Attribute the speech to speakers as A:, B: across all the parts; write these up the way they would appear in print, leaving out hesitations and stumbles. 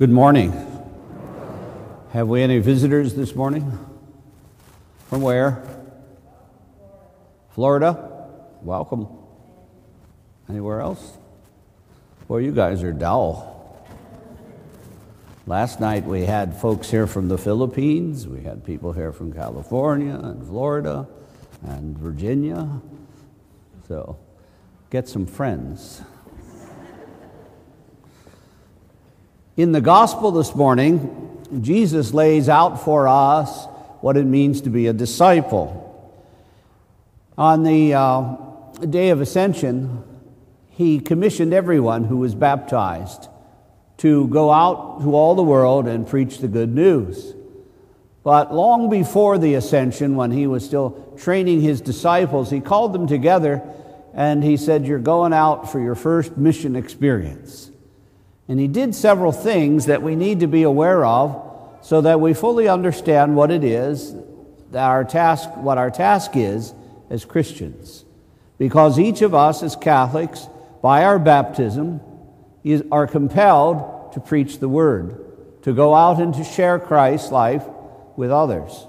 A: Good morning. Have we any visitors this morning? From where? Florida? Welcome. Anywhere else? Boy, you guys are dull. Last night we had folks here from the Philippines. We had people here from California and Florida and Virginia. So get some friends. In the gospel this morning, Jesus lays out for us what it means to be a disciple. On the day of Ascension, he commissioned everyone who was baptized to go out to all the world and preach the good news. But long before the Ascension, when he was still training his disciples, he called them together and he said, "You're going out for your first mission experience." And he did several things that we need to be aware of so that we fully understand what it is, what our task is as Christians. Because each of us as Catholics, by our baptism, are compelled to preach the Word, to go out and to share Christ's life with others.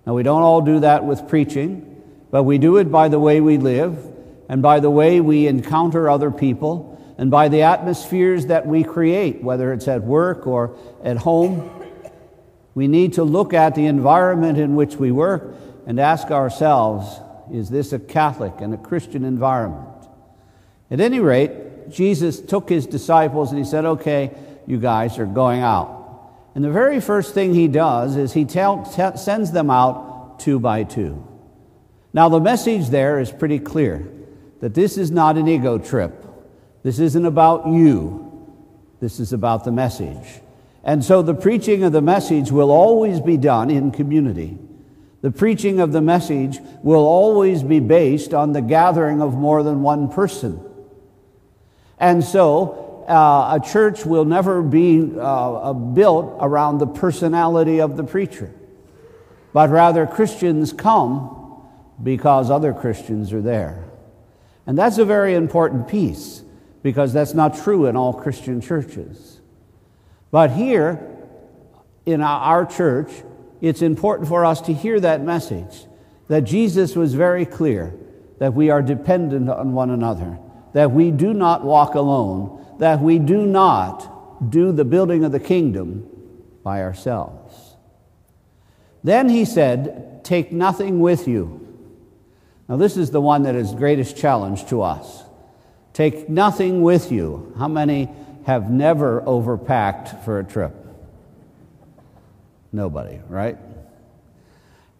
A: Now, we don't all do that with preaching, but we do it by the way we live and by the way we encounter other people, and by the atmospheres that we create, whether it's at work or at home. We need to look at the environment in which we work and ask ourselves, is this a Catholic and a Christian environment? At any rate, Jesus took his disciples and he said, "Okay, you guys are going out." And the very first thing he does is he sends them out 2 by 2. Now, the message there is pretty clear, that this is not an ego trip. This isn't about you. This is about the message. And so the preaching of the message will always be done in community. The preaching of the message will always be based on the gathering of more than one person. And so a church will never be built around the personality of the preacher, but rather Christians come because other Christians are there. And that's a very important piece, because that's not true in all Christian churches. But here, in our church, it's important for us to hear that message, that Jesus was very clear that we are dependent on one another, that we do not walk alone, that we do not do the building of the kingdom by ourselves. Then he said, "Take nothing with you." Now this is the one that is the greatest challenge to us. Take nothing with you. How many have never overpacked for a trip? Nobody, right?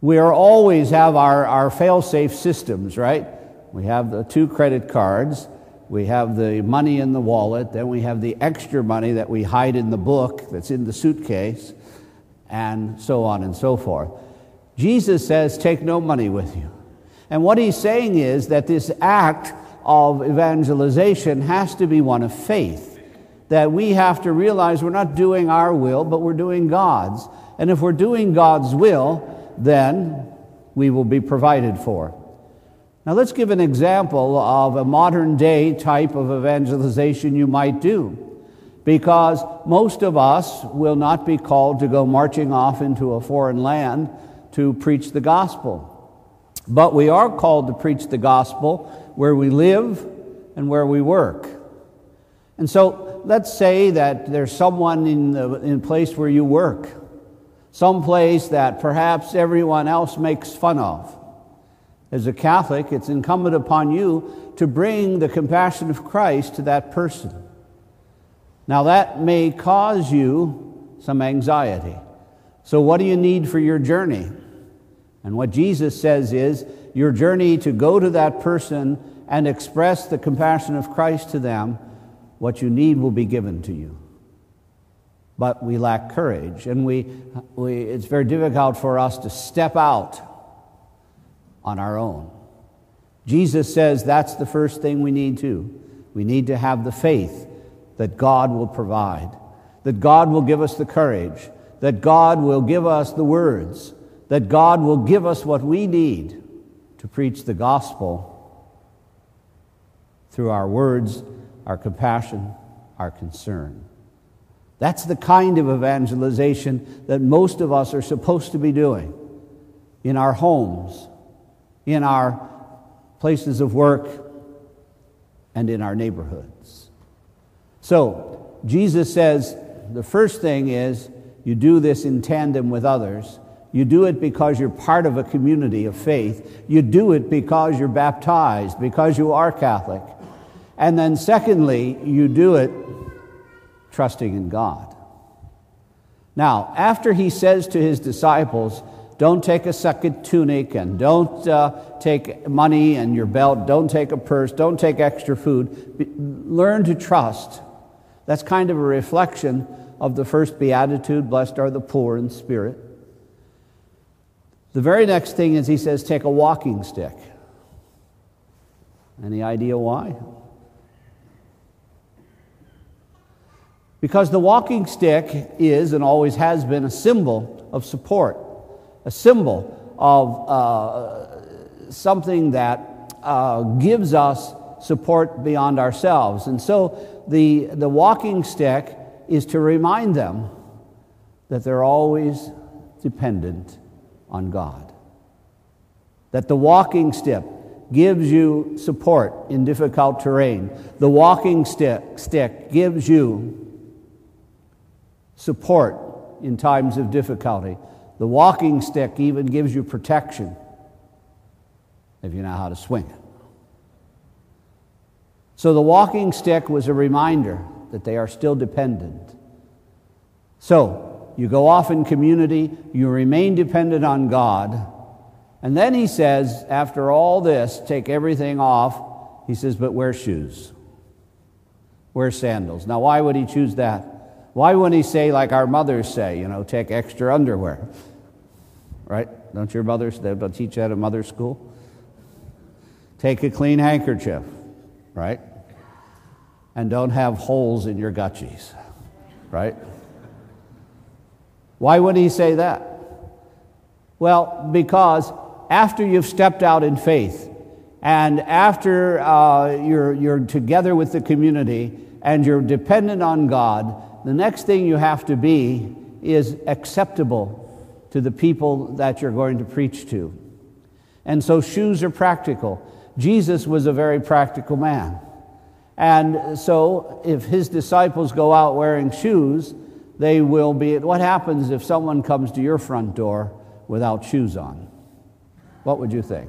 A: We always have our fail-safe systems, right? We have the 2 credit cards, we have the money in the wallet, then we have the extra money that we hide in the book that's in the suitcase, and so on and so forth. Jesus says, take no money with you. And what he's saying is that this act of evangelization has to be one of faith, that we have to realize we're not doing our will, but we're doing God's. And if we're doing God's will, then we will be provided for. Now let's give an example of a modern day type of evangelization you might do, because most of us will not be called to go marching off into a foreign land to preach the gospel. But we are called to preach the gospel where we live and where we work. And so let's say that there's someone in the place where you work, some place that perhaps everyone else makes fun of. As a Catholic, it's incumbent upon you to bring the compassion of Christ to that person. Now that may cause you some anxiety. So what do you need for your journey? And what Jesus says is, your journey to go to that person and express the compassion of Christ to them, what you need will be given to you. But we lack courage, and it's very difficult for us to step out on our own. Jesus says that's the first thing we need to. We need to have the faith that God will provide, that God will give us the courage, that God will give us the words, that God will give us what we need to preach the gospel through our words, our compassion, our concern. That's the kind of evangelization that most of us are supposed to be doing in our homes, in our places of work, and in our neighborhoods. So, Jesus says the first thing is you do this in tandem with others. You do it because you're part of a community of faith. You do it because you're baptized, because you are Catholic. And then secondly, you do it trusting in God. Now, after he says to his disciples, don't take a second tunic, and don't take money in your belt, don't take a purse, don't take extra food, learn to trust. That's kind of a reflection of the first beatitude, blessed are the poor in spirit. The very next thing is he says, take a walking stick. Any idea why? Because the walking stick is and always has been a symbol of support, a symbol of something that gives us support beyond ourselves. And so the walking stick is to remind them that they're always dependent on God. That the walking stick gives you support in difficult terrain. The walking stick gives you support in times of difficulty. The walking stick even gives you protection if you know how to swing it. So the walking stick was a reminder that they are still dependent. So, you go off in community, you remain dependent on God, and then he says, after all this, take everything off, he says, but wear shoes. Wear sandals. Now, why would he choose that? Why wouldn't he say, like our mothers say, take extra underwear? Right? Don't your mothers teach that at mother school? Take a clean handkerchief, right? And don't have holes in your gutchies, right? Why would he say that? Well, because after you've stepped out in faith, and after you're together with the community, and you're dependent on God, the next thing you have to be is acceptable to the people that you're going to preach to. And so shoes are practical. Jesus was a very practical man. And so if his disciples go out wearing shoes, they will be. What happens if someone comes to your front door without shoes on? What would you think?